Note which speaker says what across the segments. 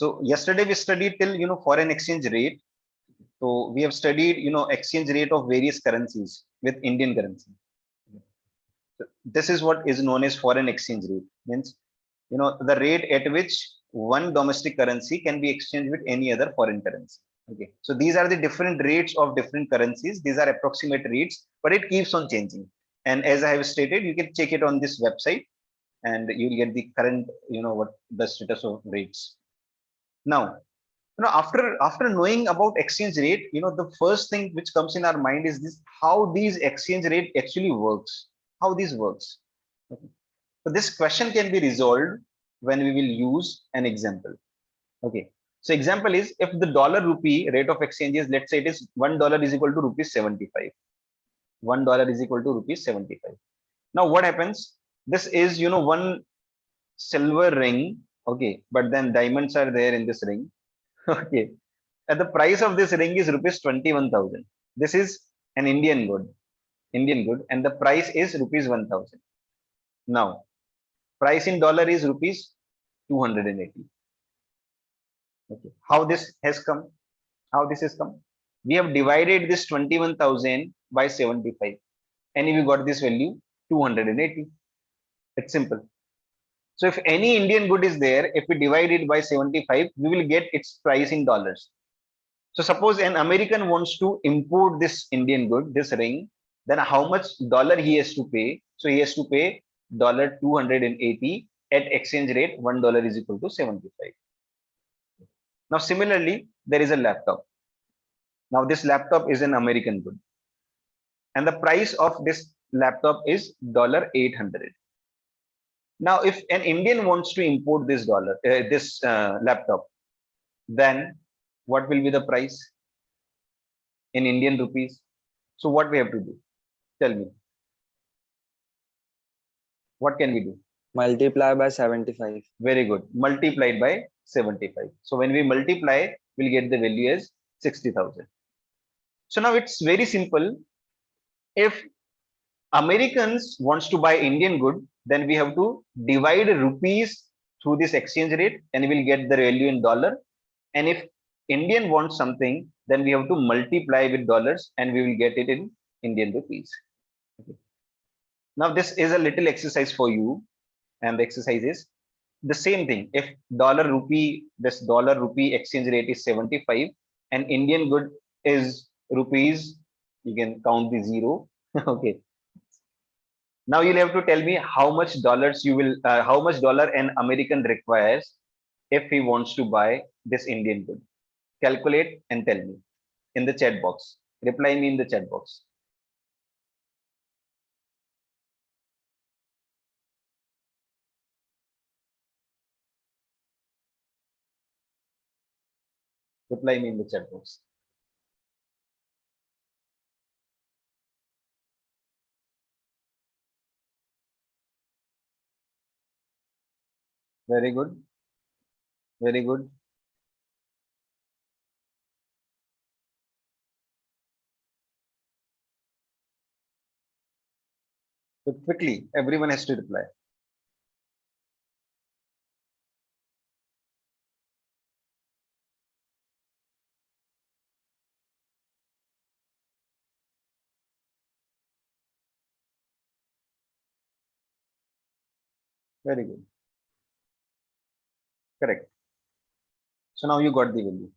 Speaker 1: So yesterday we studied till foreign exchange rate. So we have studied exchange rate of various currencies with Indian currency. So this is what is known as foreign exchange rate. Means the rate at which one domestic currency can be exchanged with any other foreign currency. Okay, so these are the different rates of different currencies. These are approximate rates, but it keeps on changing. And as I have stated, you can check it on this website, and you'll get the current, what the status of rates. Now, after knowing about exchange rate, the first thing which comes in our mind is this: how these exchange rate actually works, how this works. Okay. So this question can be resolved when we will use an example. Okay. So example is, if the dollar rupee rate of exchange is, let's say it is $1 is equal to rupees 75. $1 is equal to rupees 75. Now what happens? This is one silver ring. Okay, but then diamonds are there in this ring. Okay, and the price of this ring is rupees 21,000. This is an Indian good, and the price is rupees 1,000. Now price in dollar is rupees 280. Okay, how this has come? How this has come? We have divided this 21,000 by 75, and we got this value 280. It's simple. So if any Indian good is there, if we divide it by 75, we will get its price in dollars. So suppose an American wants to import this Indian good, this ring, then how much dollar he has to pay? So he has to pay dollar 280 at exchange rate $1 is equal to 75. Now similarly, there is a laptop. Now this laptop is an American good, and the price of this laptop is $800. Now if an Indian wants to import this laptop, then what will be the price in Indian rupees? So what we have to do? Tell me. What can we do?
Speaker 2: Multiply by 75.
Speaker 1: Very good. Multiplied by 75. So when we multiply, we'll get the value as 60,000. So now it's very simple. If Americans wants to buy Indian good, then we have to divide rupees through this exchange rate, and we'll get the value in dollar. And if Indian wants something, then we have to multiply with dollars, and we will get it in Indian rupees. Okay. Now this is a little exercise for you, and the exercise is the same thing. If this dollar rupee exchange rate is 75, and Indian good is rupees, you can count the zero. Okay. Now you'll have to tell me how much how much dollar an American requires if he wants to buy this Indian good. Calculate and tell me in the chat box. Reply me in the chat box. Reply me in the chat box. Very good. Very good. So quickly, everyone has to reply. Very good. Correct. So now you got the value.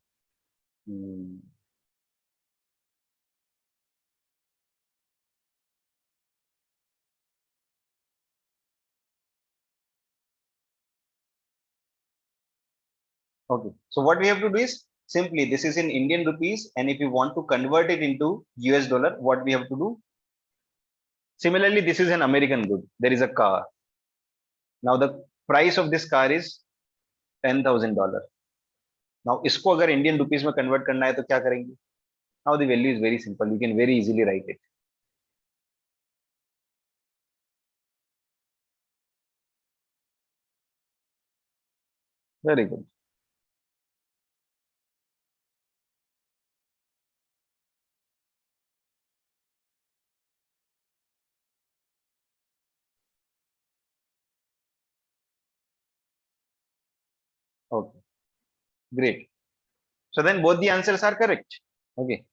Speaker 1: Okay. So what we have to do is simply, this is in Indian rupees, and if you want to convert it into US dollar, what we have to do? Similarly, this is an American good. There is a car. Now the price of this car is $10,000. Now इसको अगर Indian rupees में convert करना है तो क्या करेंगे? Now the value is very simple. You can very easily write it. Very good. Okay. Great. So then both the answers are correct. Okay.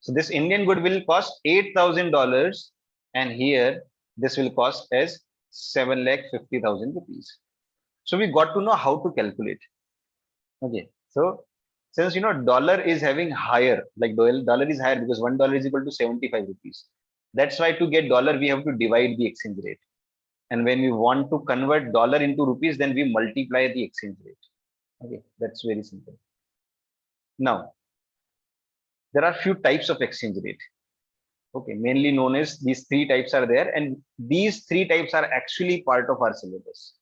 Speaker 1: So this Indian good will cost $8,000, and here this will cost as 7,50,000 rupees. So we got to know how to calculate. Okay. So since dollar is having higher, like dollar is higher because $1 is equal to 75 rupees. That's why to get dollar we have to divide the exchange rate. And when we want to convert dollar into rupees, then we multiply the exchange rate. Okay, that's very simple. Now, there are few types of exchange rate. Okay, mainly known as these three types are there, and these three types are actually part of our syllabus.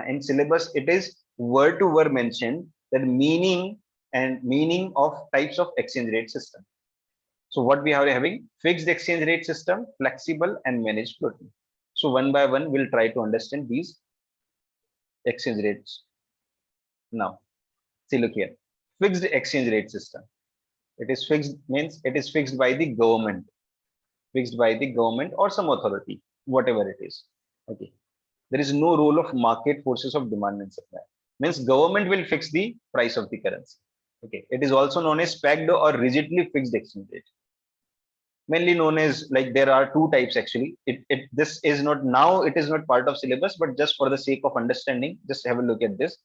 Speaker 1: In syllabus, it is word to word mentioned that meaning of types of exchange rate system. So what we are having: fixed exchange rate system, flexible, and managed floating. So one by one, we'll try to understand these exchange rates. Now, see, look here. Fixed exchange rate system. It is fixed means it is fixed by the government, or some authority, whatever it is. Okay. There is no role of market forces of demand and supply. Means government will fix the price of the currency. Okay. It is also known as pegged or rigidly fixed exchange rate. Mainly known as, like, there are two types actually. This is not, now it is not part of syllabus, but just for the sake of understanding, just have a look at this.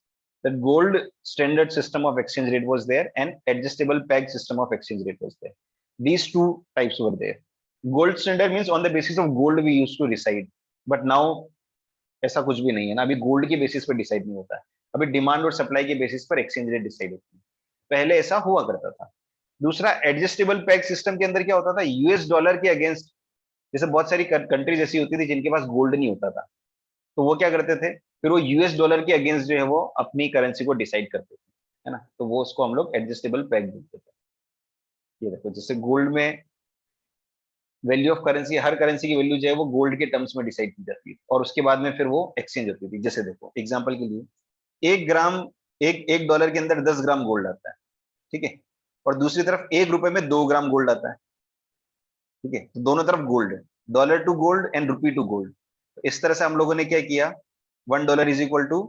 Speaker 1: The gold standard system of exchange rate was there, and adjustable peg system of exchange rate was there. These two types were there. Gold standard means on the basis of gold we used to decide, but now ऐसा कुछ भी नहीं है ना, अभी gold के basis पर decide नहीं होता है, अभी डिमांड और सप्लाई के बेसिस पर एक्सचेंज रेट डिसाइड होती है, पहले ऐसा हुआ करता था. दूसरा, एडजस्टेबल पैग सिस्टम के अंदर क्या होता था, यूएस डॉलर के अगेंस्ट, जैसे बहुत सारी कंट्रीज ऐसी होती थी जिनके पास गोल्ड नहीं होता था, तो वो क्या करते थे, फिर वो यूएस डॉलर के अगेंस्ट जो है वो अपनी करेंसी को डिसाइड करते थे, है ना, तो वो उसको हम लोग एडजस्टेबल पैग बोलते थे. ये देखो, जैसे गोल्ड में value of currency, her currency की वैल्यू जो है वो गोल्ड के टर्म्स में डिसाइड की जाती है, और उसके बाद में फिर वो एक्सचेंज होती थी. जैसे देखो एग्जांपल के लिए, 1 ग्राम, एक डॉलर के अंदर 10 ग्राम गोल्ड आता है, ठीक है, और दूसरी तरफ 1 रुपए में 2 ग्राम गोल्ड आता है, ठीक है, तो दोनों तरफ गोल्ड है, dollar to gold and rupee to gold. तो इस तरह से हम लोगों ने क्या किया, $1 इज इक्वल टू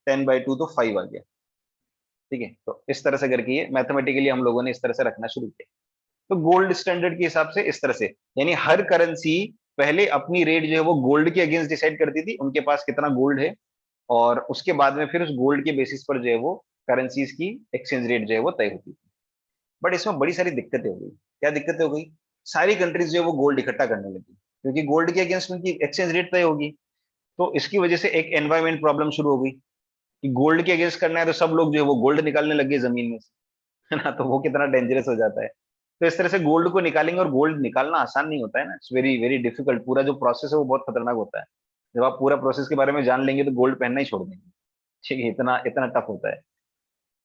Speaker 1: 10/2, तो 5 आ गया, ठीक है. तो इस तरह से करके ये मैथमेटिकली हम लोगों ने इस तरह से रखना शुरू किया. तो गोल्ड स्टैंडर्ड के हिसाब से इस तरह से, यानी हर करेंसी पहले अपनी रेट जो है वो गोल्ड के अगेंस्ट डिसाइड करती थी, उनके पास कितना गोल्ड है, और उसके बाद में फिर उस गोल्ड के बेसिस पर जो है वो करेंसीज की एक्सचेंज रेट जो है वो तय होती थी. बट इसमें बड़ी सारी दिक्कतें हो गई. क्या दिक्कतें हो गई, सारी कंट्रीज जो है वो गोल्ड इकट्ठा करने लगी, क्योंकि गोल्ड के अगेंस्ट उनकी एक्सचेंज रेट तय होगी. तो इसकी वजह से एक एनवायरमेंट प्रॉब्लम शुरू हो गई कि गोल्ड के अगेंस्ट करना है, तो सब लोग जो है वो गोल्ड निकालने लग गए जमीन में से, है ना, तो वो कितना डेंजरस हो जाता है. तो इस तरह से गोल्ड को निकालेंगे, और गोल्ड निकालना आसान नहीं होता है ना, इट्स वेरी वेरी डिफिकल्ट. पूरा जो प्रोसेस है वो बहुत खतरनाक होता है. जब आप पूरा प्रोसेस के बारे में जान लेंगे तो गोल्ड पहनना ही छोड़ देंगे, ठीक है, इतना इतना टफ होता है.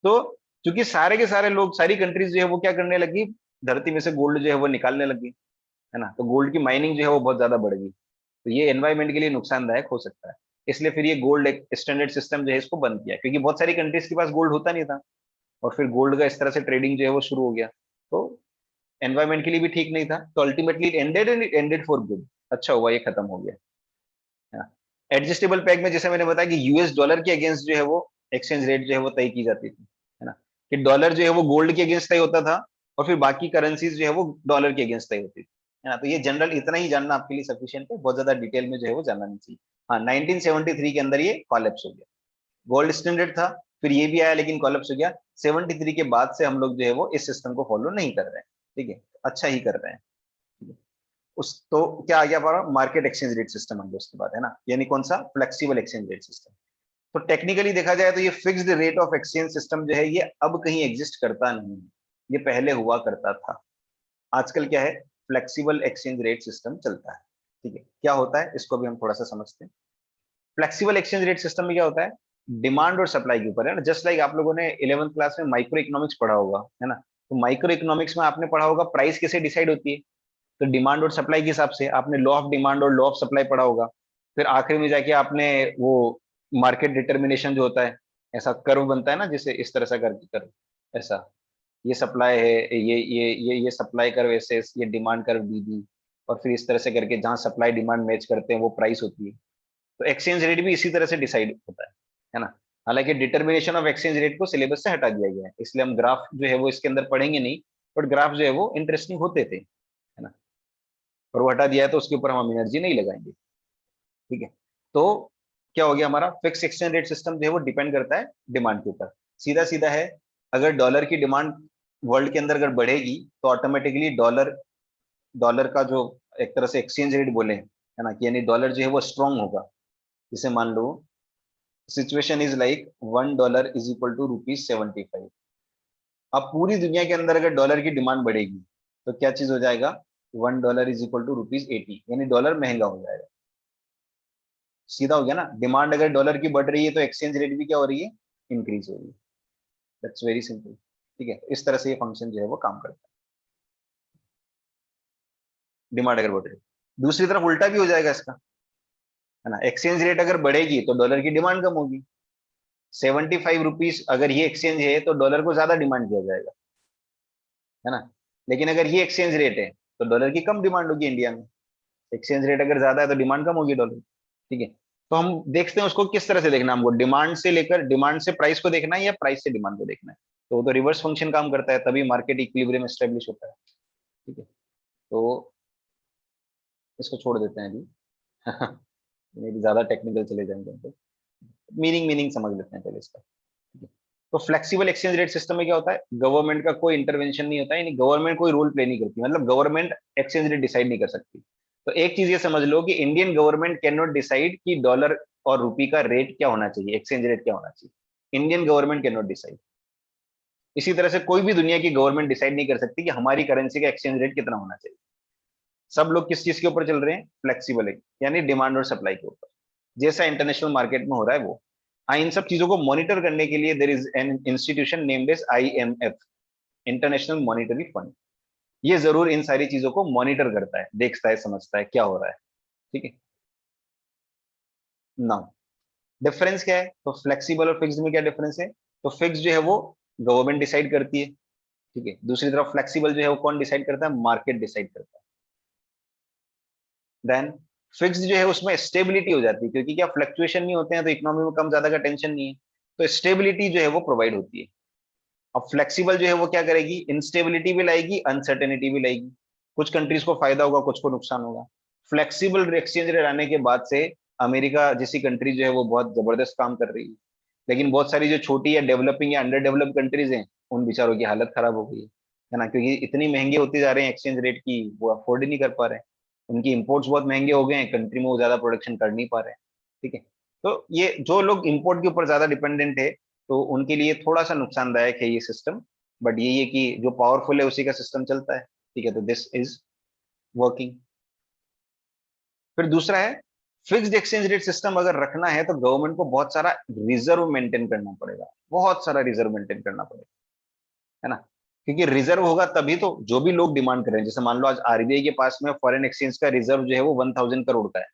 Speaker 1: तो क्योंकि सारे के सारे लोग, सारी कंट्रीज जो है वो क्या करने लगी, धरती में से गोल्ड जो है वो निकालने लगी, है ना, तो गोल्ड की माइनिंग जो है वो बहुत ज्यादा बढ़ गई. तो ये एनवायरमेंट के लिए नुकसानदायक हो सकता है. इसलिए फिर ये गोल्ड स्टैंडर्ड सिस्टम जो है इसको बंद किया, क्योंकि बहुत सारी कंट्रीज के पास गोल्ड होता नहीं था, और फिर गोल्ड का इस तरह से ट्रेडिंग जो है वो शुरू हो गया, तो एनवायरमेंट के लिए भी ठीक नहीं था. तो ultimately it ended, and it ended for good. अच्छा हुआ ये खत्म हो गया. एडजस्टेबल पैग में जैसे मैंने बताया कि यूएस डॉलर के अगेंस्ट जो है वो एक्सचेंज रेट जो है वो तय की जाती थी, है ना, कि डॉलर जो है वो गोल्ड के अगेंस्ट तय होता था, और फिर बाकी करेंसीज जो है वो डॉलर के अगेंस्ट तय होती थी, है ना. तो ये जनरल इतना ही जानना आपके लिए सफिशिएंट है, बहुत ज्यादा डिटेल में जो है वो जानना नहीं चाहिए. हाँ, 1973 के अंदर ये कॉलेप्स हो गया. गोल्ड स्टैंडर्ड था, फिर ये भी आया, लेकिन कॉलेप्स हो गया. 73 के बाद से हम लोग जो है वो इस सिस्टम को फॉलो नहीं कर रहे हैं, ठीक है, अच्छा ही कर रहे हैं. उस तो क्या आ गया हमारा, मार्केट एक्सचेंज रेट सिस्टम आ गया उसके बाद, है ना, यानी कौन सा, फ्लेक्सिबल एक्सचेंज रेट सिस्टम. तो टेक्निकली देखा जाए तो ये fixed rate of exchange system जो है ये अब कहीं एग्जिस्ट करता नहीं है, ये पहले हुआ करता था. आजकल क्या है, फ्लेक्सिबल एक्सचेंज रेट सिस्टम चलता है, ठीक है. क्या होता है इसको भी हम थोड़ा सा समझते हैं. फ्लेक्सिबल एक्सचेंज रेट सिस्टम में क्या होता है, डिमांड और सप्लाई के ऊपर, है ना. जस्ट लाइक आप लोगों ने 11th क्लास में माइक्रो इकोनॉमिक्स पढ़ा होगा, है ना, तो माइक्रो इकोनॉमिक्स में आपने पढ़ा होगा प्राइस कैसे डिसाइड होती है, तो डिमांड और सप्लाई के हिसाब से. आपने लॉ ऑफ डिमांड और लॉ ऑफ सप्लाई पढ़ा होगा. फिर आखिर में जाके आपने वो मार्केट डिटर्मिनेशन जो होता है, ऐसा कर्व बनता है ना, जैसे इस तरह से करके कर्व, ऐसा, ये सप्लाई है, ये सप्लाई कर्व ऐसे, ये डिमांड कर्व दी, और फिर इस तरह से करके जहां सप्लाई डिमांड मैच करते हैं वो प्राइस होती है. तो एक्सचेंज रेट भी इसी तरह से डिसाइड होता है ना. हालांकि डिटर्मिनेशन ऑफ एक्सचेंज रेट को सिलेबस से हटा दिया गया है, इसलिए हम ग्राफ जो है वो इसके अंदर पढ़ेंगे नहीं, बट ग्राफ जो है वो इंटरेस्टिंग होते थे, है ना, और वो हटा दिया है तो उसके ऊपर हम एनर्जी नहीं लगाएंगे। ठीक है, तो क्या हो गया, हमारा फिक्स एक्सचेंज रेट सिस्टम जो है वो डिपेंड करता है डिमांड के ऊपर। सीधा सीधा है, अगर डॉलर की डिमांड वर्ल्ड के अंदर अगर बढ़ेगी तो ऑटोमेटिकली डॉलर डॉलर का जो एक तरह से एक्सचेंज रेट बोले, है ना, कि यानी डॉलर जो है वो स्ट्रांग होगा। जैसे मान लो situation is like $1 is equal to ₹75। अब पूरी दुनिया के अंदर अगर डॉलर की डिमांड बढ़ेगी तो क्या चीज हो जाएगा, $1 इज इक्वल टू ₹80, यानी डॉलर महंगा हो जाएगा। सीधा हो गया ना, डिमांड अगर डॉलर की बढ़ रही है तो एक्सचेंज रेट भी क्या हो रही है, इंक्रीज हो रही है। That's very simple. ठीक है, इस तरह से ये फंक्शन जो है वो काम करता है, डिमांड अगर बढ़ रही है। दूसरी तरफ उल्टा भी हो जाएगा इसका, है ना, एक्सचेंज रेट अगर बढ़ेगी तो डॉलर की डिमांड कम होगी। ₹75 अगर ये एक्सचेंज है तो डॉलर को ज्यादा डिमांड किया जाएगा, है ना, लेकिन अगर ये एक्सचेंज रेट है तो डॉलर की कम डिमांड होगी इंडिया में। एक्सचेंज रेट अगर ज्यादा है तो डिमांड कम होगी डॉलर। ठीक है, तो हम देखते हैं उसको किस तरह से देखना है, हमको डिमांड से लेकर डिमांड से प्राइस को देखना है या प्राइस से डिमांड को देखना है। तो वो तो रिवर्स फंक्शन काम करता है, तभी मार्केट इक्विलिब्रियम एस्टेब्लिश होता है। ठीक है, तो इसको छोड़ देते हैं अभी। नहीं तो ज्यादा टेक्निकल चले जाएंगे तो मीनिंग मीनिंग समझ लेते हैं पहले इसका। ठीक है, तो फ्लेक्सिबल एक्सचेंज रेट सिस्टम में क्या होता है, गवर्नमेंट का कोई इंटरवेंशन नहीं होता है, यानी गवर्नमेंट कोई रोल प्ले नहीं करती, मतलब गवर्नमेंट एक्सचेंज रेट डिसाइड नहीं कर सकती। तो एक चीज ये समझ लो कि Indian government can not decide कि डॉलर और रुपी का रेट क्या होना चाहिए, एक्सचेंज रेट क्या होना चाहिए, Indian government can not decide. इसी तरह से कोई भी दुनिया की गवर्नमेंट डिसाइड नहीं कर सकती कि हमारी करेंसी का एक्सचेंज रेट कितना होना चाहिए। सब लोग किस चीज के ऊपर चल रहे हैं, फ्लेक्सिबल है, यानी डिमांड और सप्लाई के ऊपर, जैसा इंटरनेशनल मार्केट में हो रहा है वो। हाँ, इन सब चीजों को मॉनिटर करने के लिए there is an institution named as IMF, international monetary fund. ये जरूर इन सारी चीजों को मॉनिटर करता है, देखता है, समझता है क्या हो रहा है। ठीक है ना, डिफरेंस क्या है, तो फ्लेक्सिबल और फिक्स्ड में क्या डिफरेंस है, तो फिक्स जो है वो गवर्नमेंट डिसाइड करती है। ठीक है, दूसरी तरफ फ्लेक्सिबल जो है वो कौन डिसाइड करता है, मार्केट डिसाइड करता है। देन फिक्स जो है उसमें स्टेबिलिटी हो जाती है, क्योंकि क्या फ्लक्चुएशन नहीं होते हैं तो इकोनॉमी में कम ज्यादा का टेंशन नहीं है, तो स्टेबिलिटी जो है वो प्रोवाइड होती है। अब फ्लेक्सिबल जो है वो क्या करेगी, इंस्टेबिलिटी भी लाएगी, अनसर्टेनिटी भी लाएगी। कुछ कंट्रीज को फायदा होगा, कुछ को नुकसान होगा। फ्लेक्सिबल एक्सचेंज रेट आने के बाद से अमेरिका जैसी कंट्री जो है वो बहुत जबरदस्त काम कर रही है, लेकिन बहुत सारी जो छोटी या डेवलपिंग या अंडर डेवलप्ड कंट्रीज हैं उन बेचारों की हालत खराब हो गई है ना, क्योंकि इतनी महंगे होते जा रहे हैं एक्सचेंज रेट की, वो अफोर्ड ही नहीं कर पा रहे हैं। उनकी इंपोर्ट्स बहुत महंगे हो गए हैं, कंट्री में वो ज्यादा प्रोडक्शन कर नहीं पा रहे हैं। ठीक है, तो ये जो लोग इंपोर्ट के ऊपर ज्यादा डिपेंडेंट है तो उनके लिए थोड़ा सा नुकसानदायक है ये सिस्टम, बट यही है कि जो पावरफुल है उसी का सिस्टम चलता है। ठीक है, तो दिस इज वर्किंग। फिर दूसरा है, फिक्स्ड एक्सचेंज रेट सिस्टम अगर रखना है तो गवर्नमेंट को बहुत सारा रिजर्व मेंटेन करना पड़ेगा, बहुत सारा रिजर्व मेंटेन करना पड़ेगा, है ना, क्योंकि रिजर्व होगा तभी तो जो भी लोग डिमांड कर रहे हैं, जैसे मान लो आज RBI के पास में फॉरेन एक्सचेंज का रिजर्व जो है वो 1000 करोड़ का है,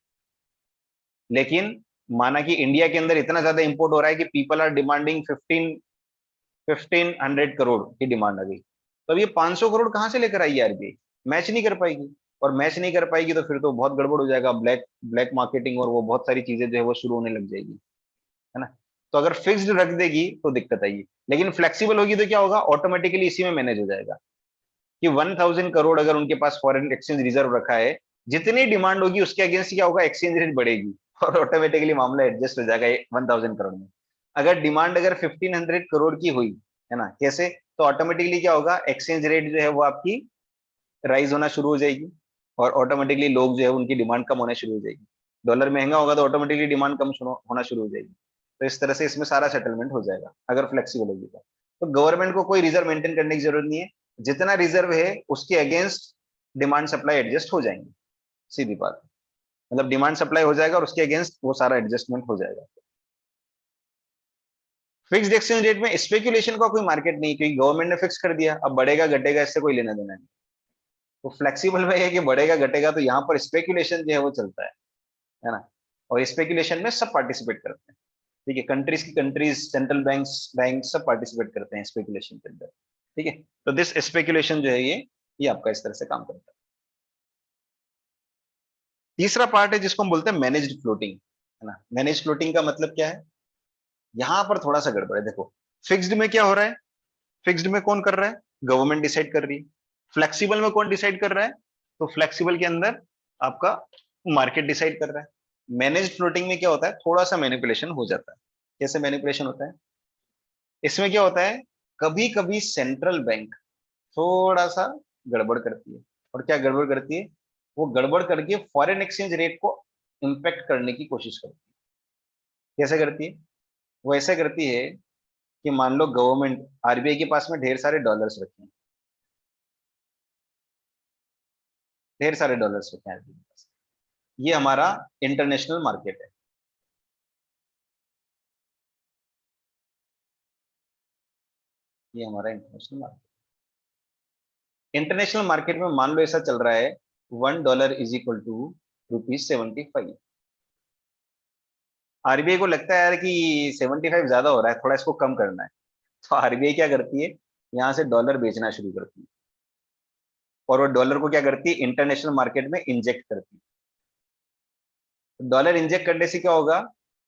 Speaker 1: लेकिन माना कि इंडिया के अंदर इतना ज्यादा इंपोर्ट हो रहा है कि पीपल आर डिमांडिंग 1500 करोड़ की डिमांड आ गई, तो अब ये 500 करोड़ कहां से लेकर आएगी RBI, मैच नहीं कर पाएगी। और मैच नहीं कर पाएगी तो फिर तो बहुत गड़बड़ हो जाएगा, ब्लैक ब्लैक मार्केटिंग और वो बहुत सारी चीजें जो है वो शुरू होने लग जाएगी, है ना। तो अगर फिक्स्ड रख देगी तो दिक्कत आएगी, लेकिन फ्लेक्सिबल होगी तो क्या होगा, ऑटोमेटिकली इसी में मैनेज हो जाएगा कि 1000 करोड़ अगर उनके पास फॉरेन एक्सचेंज रिजर्व रखा है, जितनी डिमांड होगी उसके अगेंस्ट क्या होगा, एक्सचेंज रेट बढ़ेगी और ऑटोमेटिकली मामला एडजस्ट हो जाएगा 1000 करोड़ में। अगर डिमांड अगर 1500 करोड़ की हुई, है ना, कैसे, तो ऑटोमेटिकली क्या होगा, एक्सचेंज रेट जो है वो आपकी राइज होना शुरू हो जाएगी, और ऑटोमेटिकली लोग जो है उनकी डिमांड कम होना शुरू हो जाएगी। डॉलर महंगा होगा तो ऑटोमेटिकली डिमांड कम होना शुरू हो जाएगी। तो इस तरह से इसमें सारा सेटलमेंट हो जाएगा अगर फ्लेक्सिबल होगी तो गवर्नमेंट को कोई रिजर्व मेंटेन करने की जरूरत नहीं है, जितना रिजर्व है उसके अगेंस्ट डिमांड सप्लाई एडजस्ट हो जाएंगे, सीधी बात। मतलब डिमांड सप्लाई हो जाएगा और उसके अगेंस्ट वो सारा एडजस्टमेंट हो जाएगा। फिक्स्ड एक्सचेंज रेट में स्पेकुलेशन का कोई मार्केट नहीं, क्योंकि गवर्नमेंट ने फिक्स कर दिया, अब बढ़ेगा घटेगा इससे कोई लेना देना नहीं। तो फ्लेक्सिबल में है कि बढ़ेगा घटेगा तो यहाँ पर स्पेकुलेशन जो है वो चलता है ना, और स्पेकुलेशन में सब पार्टिसिपेट करते हैं। ठीक है, कंट्रीज की कंट्रीज, सेंट्रल बैंक्स बैंक सब पार्टिसिपेट करते हैं स्पेकुलेशन के अंदर। ठीक है, तो दिस स्पेकुलेशन जो है ये आपका इस तरह से काम करता है। तीसरा पार्ट है जिसको हम बोलते हैं मैनेज्ड फ्लोटिंग, है ना। मैनेज फ्लोटिंग का मतलब क्या है, यहां पर थोड़ा सा गड़बड़ है। देखो फिक्स्ड में क्या हो रहा है, फिक्स्ड में कौन कर रहा है, गवर्नमेंट डिसाइड कर रही है। फ्लेक्सिबल में कौन डिसाइड कर रहा है, तो फ्लेक्सिबल के अंदर आपका मार्केट डिसाइड कर रहा है। मैनेज्ड फ्लोटिंग में क्या होता है, थोड़ा सा मैनिपुलेशन हो जाता है। कैसे मैनिपुलेशन होता है, इसमें क्या होता है, कभी कभी सेंट्रल बैंक थोड़ा सा गड़बड़ करती है। और क्या गड़बड़ करती है, वो गड़बड़ करके फॉरेन एक्सचेंज रेट को इंपैक्ट करने की कोशिश करती है। कैसे करती है, वो ऐसे करती है कि मान लो गवर्नमेंट, आरबीआई के पास में ढेर सारे डॉलर्स रखे हैं, ढेर सारे डॉलर्स रखे हैं आरबीआई के पास। ये हमारा इंटरनेशनल मार्केट है, ये हमारा इंटरनेशनल मार्केट। इंटरनेशनल मार्केट में मान लो ऐसा चल रहा है, $1 इज इक्वल टू ₹75। आरबीआई को लगता है यार कि 75 ज्यादा हो रहा है, थोड़ा इसको कम करना है। तो आरबीआई क्या करती है, यहाँ से डॉलर बेचना शुरू करती है, और वो डॉलर को क्या करती है, इंटरनेशनल मार्केट में इंजेक्ट करती है। डॉलर इंजेक्ट करने से क्या होगा,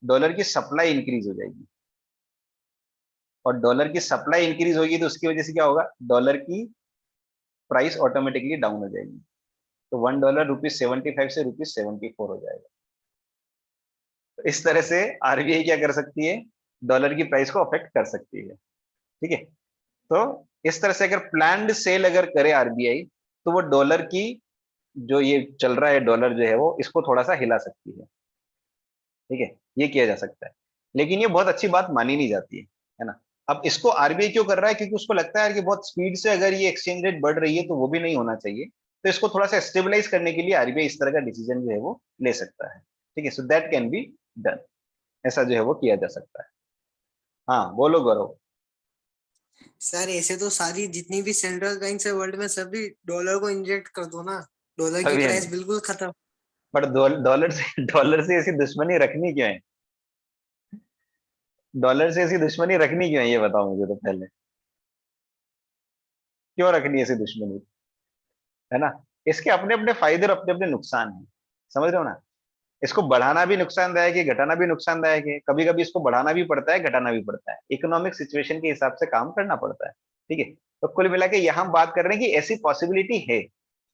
Speaker 1: डॉलर की सप्लाई इंक्रीज हो जाएगी, और डॉलर की सप्लाई इंक्रीज होगी तो उसकी वजह से क्या होगा, डॉलर की प्राइस ऑटोमेटिकली डाउन हो जाएगी। तो $1 ₹75 से ₹74 हो जाएगा। तो इस तरह से आरबीआई क्या कर सकती है, डॉलर की प्राइस को अफेक्ट कर सकती है। ठीक है, तो इस तरह से अगर प्लान्ड सेल अगर करे आरबीआई, तो वो डॉलर की जो ये चल रहा है, डॉलर जो है वो इसको थोड़ा सा हिला सकती है। ठीक है, ये किया जा सकता है, लेकिन ये बहुत अच्छी बात मानी नहीं जाती है ना। अब इसको आरबीआई क्यों कर रहा है, क्योंकि उसको लगता है कि बहुत स्पीड से अगर ये एक्सचेंज रेट बढ़ रही है तो वो भी नहीं होना चाहिए। तो इसको थोड़ा सा स्टेबलाइज करने के लिए आरबीआई इस तरह का डिसीजन जो है वो ले सकता है। ठीक है, so that can be done, ऐसा जो है वो किया जा सकता है। हाँ बोलो गौरव।
Speaker 3: सर ऐसे तो सारी जितनी भी सेंट्रल बैंक है वर्ल्ड में सभी डॉलर को इंजेक्ट कर दो ना, डॉलर की
Speaker 1: अभी
Speaker 3: प्राइस बिल्कुल खत्म।
Speaker 1: बट डॉलर से ऐसी दुश्मनी रखनी क्यों है, डॉलर से ऐसी दुश्मनी रखनी क्यों है, ये बताओ मुझे तो पहले, क्यों रखनी है ऐसी दुश्मनी, है ना। इसके अपने अपने फायदे और अपने अपने नुकसान हैं, समझ रहे हो ना। इसको बढ़ाना भी नुकसानदायक है, घटाना भी नुकसानदायक है, कभी कभी इसको बढ़ाना भी पड़ता है, घटाना भी पड़ता है, इकोनॉमिक सिचुएशन के हिसाब से काम करना पड़ता है। ठीक है, तो कुल मिला के यहाँ हम बात कर रहे हैं कि ऐसी पॉसिबिलिटी है।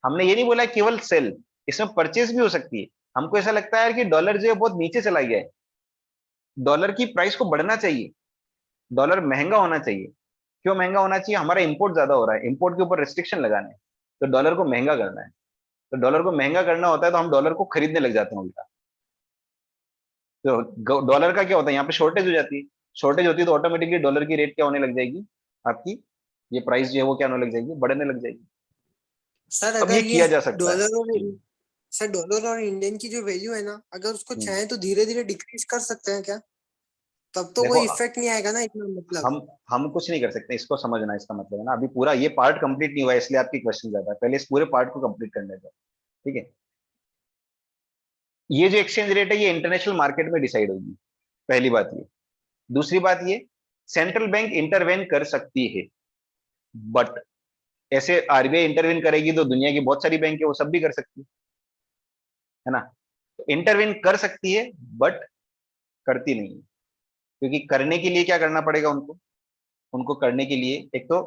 Speaker 1: हमने ये नहीं बोला केवल सेल, इसमें परचेज भी हो सकती है। हमको ऐसा लगता है कि डॉलर जो है बहुत नीचे चला गया है, डॉलर की प्राइस को बढ़ना चाहिए, डॉलर महंगा होना चाहिए। क्यों महंगा होना चाहिए, हमारा इंपोर्ट ज्यादा हो रहा है, इंपोर्ट के ऊपर रिस्ट्रिक्शन लगाने हैं, तो डॉलर को महंगा करना है। तो डॉलर को महंगा करना होता है तो हम डॉलर को खरीदने लग जाते हैं उल्टा। तो डॉलर का क्या होता है, यहाँ पे शॉर्टेज हो जाती है, शॉर्टेज होती है तो ऑटोमेटिकली डॉलर की रेट क्या होने लग जाएगी, आपकी ये प्राइस जो है वो क्या होने लग जाएगी, बढ़ने लग जाएगी।
Speaker 3: सर
Speaker 1: अब ये
Speaker 3: अगर ये
Speaker 1: किया जा सकता है।
Speaker 3: डॉलर और सर डॉलर और इंडियन की जो वैल्यू है ना, अगर उसको
Speaker 1: हम्म,
Speaker 3: चाहे तो धीरे धीरे डिक्रीज कर सकते हैं क्या? तब तो
Speaker 1: देखो
Speaker 3: कोई इफेक्ट नहीं आएगा ना इतना, मतलब।
Speaker 1: हम हम कुछ नहीं कर सकते, इसको समझना, इसका मतलब है ना, अभी पूरा ये पार्ट कंप्लीट नहीं हुआ है, इसलिए आपकी क्वेश्चन ज्यादा है, पहले इस पूरे पार्ट को कंप्लीट करने दो। ठीक है, ये जो एक्सचेंज रेट है ये इंटरनेशनल मार्केट में डिसाइड होगी, पहली बात ये। दूसरी बात ये, सेंट्रल बैंक इंटरवेन कर सकती है, बट ऐसे आरबीआई इंटरवेन करेगी तो दुनिया की बहुत सारी बैंक है वो सब भी कर सकती है ना। तो इंटरवेन कर सकती है, बट करती नहीं है, क्योंकि करने के लिए क्या करना पड़ेगा उनको, उनको करने के लिए एक तो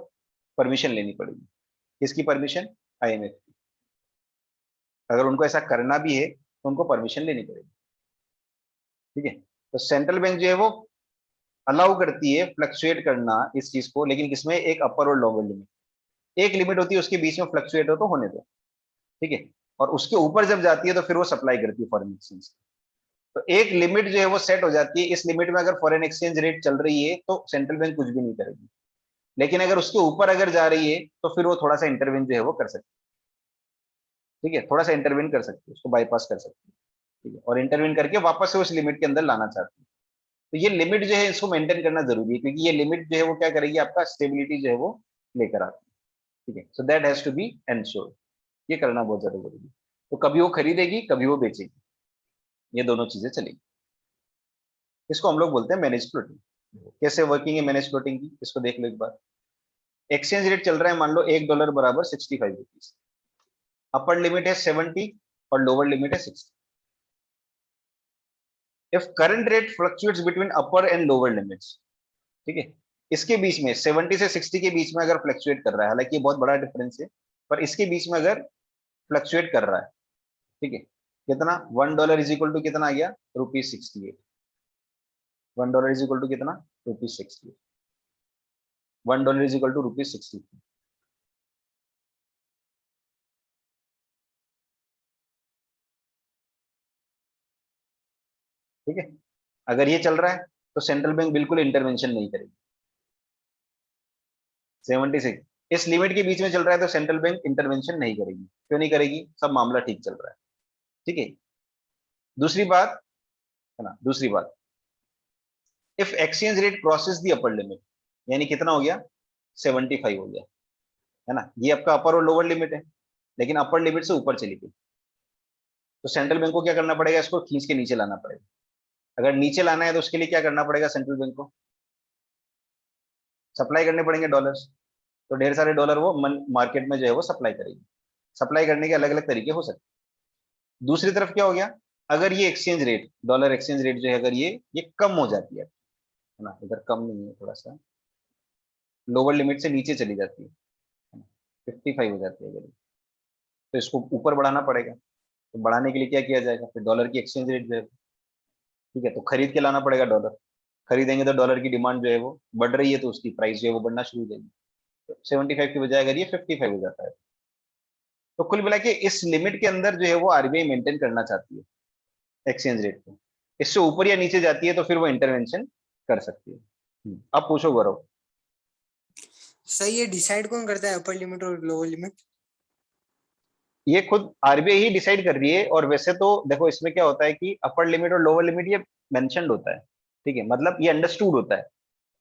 Speaker 1: परमिशन लेनी पड़ेगी। किसकी परमिशन, आईएमएफ की। अगर उनको ऐसा करना भी है तो उनको परमिशन लेनी पड़ेगी। ठीक है, तो सेंट्रल बैंक जो है वो अलाउ करती है फ्लक्चुएट करना इस चीज को, लेकिन किसमें, एक अपर और लोअर लिमिट, एक लिमिट होती है उसके बीच में फ्लक्चुएट हो तो होने दो। ठीक है, और उसके ऊपर जब जाती है तो फिर वो सप्लाई करती है फॉरेन एक्सचेंज। तो एक लिमिट जो है वो सेट हो जाती है, इस लिमिट में अगर फॉरेन एक्सचेंज रेट चल रही है तो सेंट्रल बैंक कुछ भी नहीं करेगी। लेकिन अगर उसके ऊपर अगर जा रही है तो फिर वो थोड़ा सा इंटरवेन जो है वो कर सकती है। ठीक है, थोड़ा सा इंटरवेन कर सकती है, उसको बाईपास कर सकती है। ठीक है, और इंटरवेन करके वापस से उस लिमिट के अंदर लाना चाहती है। तो ये लिमिट जो है इसको मेंटेन करना जरूरी है, क्योंकि ये लिमिट जो है वो क्या करेगी, आपका स्टेबिलिटी जो है वो लेकर आती है। ठीक है, so that has to be ensured, ये करना बहुत ज्यादा जरूरी है। तो कभी वो खरीदेगी, कभी वो बेचेगी, ये दोनों चीजें चलेगी। इसको हम लोग बोलते हैं मैनेज फ्लोटिंग। कैसे वर्किंग है मैनेज फ्लोटिंग की, इसको देख लो एक बार। एक्सचेंज रेट चल रहा है, मान लो $1 बराबर ₹65, अपर लिमिट है 70 और लोअर लिमिट है 60। If current rate fluctuates between upper and lower limits, ठीक है, इसके बीच में 70 से 60 के बीच में अगर फ्लक्चुएट कर रहा है, हालांकि ये बहुत बड़ा डिफरेंस है, पर इसके बीच में अगर फ्लक्चुएट कर रहा है, ठीक है, कितना, $1 इज इक्वल टू कितना आ गया, ₹68। $1 इज इक्वल टू कितना, ₹68। $1 इज इक्वल टू ₹63। ठीक है, अगर ये चल रहा है तो सेंट्रल बैंक बिल्कुल इंटरवेंशन नहीं करेगी। 76 इस लिमिट के बीच में चल रहा है तो सेंट्रल बैंक इंटरवेंशन नहीं करेगी। क्यों नहीं करेगी, सब मामला ठीक चल रहा है। ठीक है, दूसरी बात है ना, दूसरी बात, if exchange rate crosses the upper limit, यानी कितना हो गया, 75 हो गया, है ना, ये आपका अपर और लोअर लिमिट है, लेकिन अपर लिमिट से ऊपर चली गई, तो सेंट्रल बैंक को क्या करना पड़ेगा, इसको खींच के नीचे लाना पड़ेगा। अगर नीचे लाना है तो उसके लिए क्या करना पड़ेगा, सेंट्रल बैंक को सप्लाई करने पड़ेंगे डॉलर्स, तो ढेर सारे डॉलर वो मार्केट में जो है वो सप्लाई करेगी। सप्लाई करने के अलग अलग तरीके हो सकते हैं। दूसरी तरफ क्या हो गया, अगर ये exchange rate, dollar exchange rate जो है, अगर ये कम हो जाती है ना, इधर कम नहीं है, थोड़ा सा लोअर लिमिट से नीचे चली जाती है, 55 हो जाती है अगर, तो इसको ऊपर बढ़ाना पड़ेगा। तो बढ़ाने के लिए क्या किया जाएगा, फिर डॉलर की एक्सचेंज रेट जो है, ठीक है, तो खरीद के लाना पड़ेगा डॉलर। खरीदेंगे तो डॉलर की डिमांड जो है वो बढ़ रही है, तो उसकी प्राइस जो है वो बढ़ना शुरू हो जाएगी। तो 75 की बजाय अगर ये 55 हो जाता है, तो कुल मिला के इस लिमिट के अंदर जो है वो आरबीआई मेंटेन करना चाहती है एक्सचेंज रेट को। इससे ऊपर या नीचे जाती है तो फिर वो इंटरवेंशन कर सकती है। अब पूछो गौरव।
Speaker 3: सर ये डिसाइड कौन करता है अपर लिमिट और लोअर लिमिट?
Speaker 1: ये खुद आरबीआई ही डिसाइड कर रही है, और वैसे तो देखो इसमें क्या होता है कि अपर लिमिट और लोअर लिमिट ये मेंशन्ड होता है, ठीक है, मतलब ये अंडरस्टूड होता है।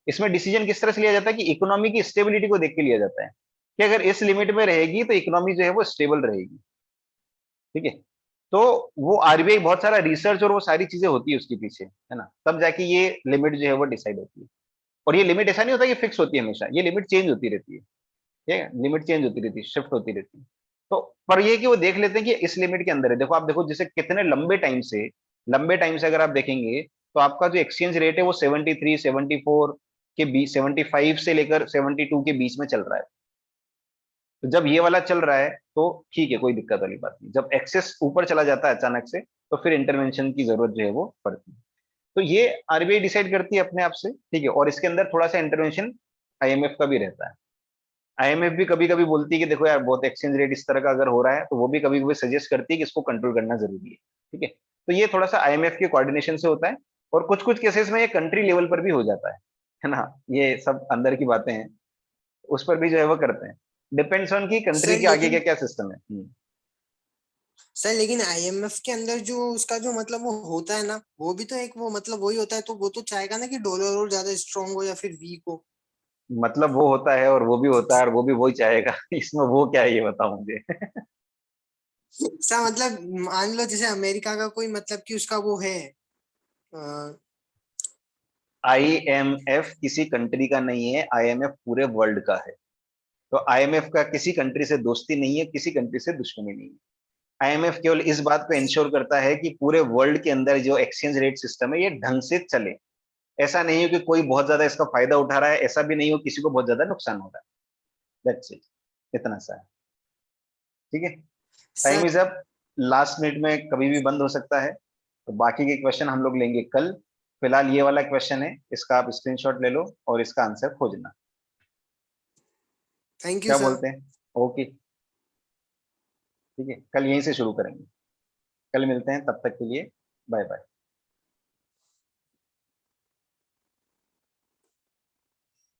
Speaker 1: इसमें डिसीजन किस तरह से लिया जाता है कि इकोनॉमी की स्टेबिलिटी को देख के लिया जाता है, कि अगर इस लिमिट में रहेगी तो इकोनॉमी जो है वो स्टेबल रहेगी। ठीक है, तो वो आरबीआई बहुत सारा रिसर्च और वो सारी चीजें होती है उसके पीछे, है ना, तब जाके ये लिमिट जो है वो डिसाइड होती है। और ये लिमिट ऐसा नहीं होता कि फिक्स होती है हमेशा, ये लिमिट चेंज होती रहती है। ठीक है, लिमिट चेंज होती रहती है, शिफ्ट होती रहती है। तो पर ये कि वो देख लेते हैं कि इस लिमिट के अंदर है। देखो आप देखो, जैसे कितने लंबे टाइम से अगर आप देखेंगे तो आपका जो एक्सचेंज रेट है वो 73 74 के बीच, 75 से लेकर 72 के बीच में चल रहा है। तो जब ये वाला चल रहा है तो ठीक है, कोई दिक्कत वाली बात नहीं। जब एक्सेस ऊपर चला जाता है अचानक से, तो फिर इंटरवेंशन की जरूरत जो है वो पड़ती है। तो ये आरबीआई डिसाइड करती है अपने आप से, ठीक है, और इसके अंदर थोड़ा सा इंटरवेंशन आईएमएफ का भी रहता है। आईएमएफ भी कभी कभी बोलती है कि देखो यार बहुत एक्सचेंज रेट इस तरह का अगर हो रहा है, तो वो भी कभी कभी सजेस्ट करती है कि इसको कंट्रोल करना जरूरी है। ठीक है, तो ये थोड़ा सा आईएमएफ के कोऑर्डिनेशन से होता है, और कुछ कुछ केसेस में ये कंट्री लेवल पर भी हो जाता है ना, ये सब अंदर की बातें हैं, उस पर भी जो है वो करते हैं। डिपेंड्स ऑन की कंट्री
Speaker 3: सर
Speaker 1: के आगे
Speaker 3: लेकिन
Speaker 1: का क्या सिस्टम है।
Speaker 3: सर लेकिन आईएमएफ के अंदर जो उसका जो मतलब वो होता है ना, वो भी तो एक वो मतलब वही होता है, तो वो तो चाहेगा ना कि डॉलर और ज्यादा स्ट्रांग हो या फिर वीक हो।
Speaker 1: मतलब वो होता है और वो भी होता है और वो भी वही चाहेगा इसमें वो क्या है ये बताओ मुझे
Speaker 3: सर मतलब मान लो जैसे अमेरिका का कोई मतलब कि उसका वो है
Speaker 1: आईएमएफ किसी कंट्री का नहीं है, आईएमएफ पूरे वर्ल्ड का है। तो आईएमएफ का किसी कंट्री से दोस्ती नहीं है, किसी कंट्री से दुश्मनी नहीं है। आईएमएफ केवल इस बात को इंश्योर करता है कि पूरे वर्ल्ड के अंदर जो एक्सचेंज रेट सिस्टम है ये ढंग से चले। ऐसा नहीं हो कि कोई बहुत ज्यादा इसका फायदा उठा रहा है, ऐसा भी नहीं हो किसी को बहुत ज्यादा नुकसान हो रहा है। दैट्स इट, इतना सा है। ठीक है, time
Speaker 3: sir.
Speaker 1: Is up. Last minute में कभी भी बंद हो सकता है, तो बाकी के क्वेश्चन हम लोग लेंगे कल। फिलहाल ये वाला क्वेश्चन है, इसका आप स्क्रीनशॉट ले लो और इसका आंसर खोजना।
Speaker 3: थैंक यू
Speaker 1: क्या
Speaker 3: सर।
Speaker 1: बोलते हैं? ओके, ठीक है, कल यहीं से शुरू करेंगे। कल मिलते हैं, तब तक के लिए बाय बाय।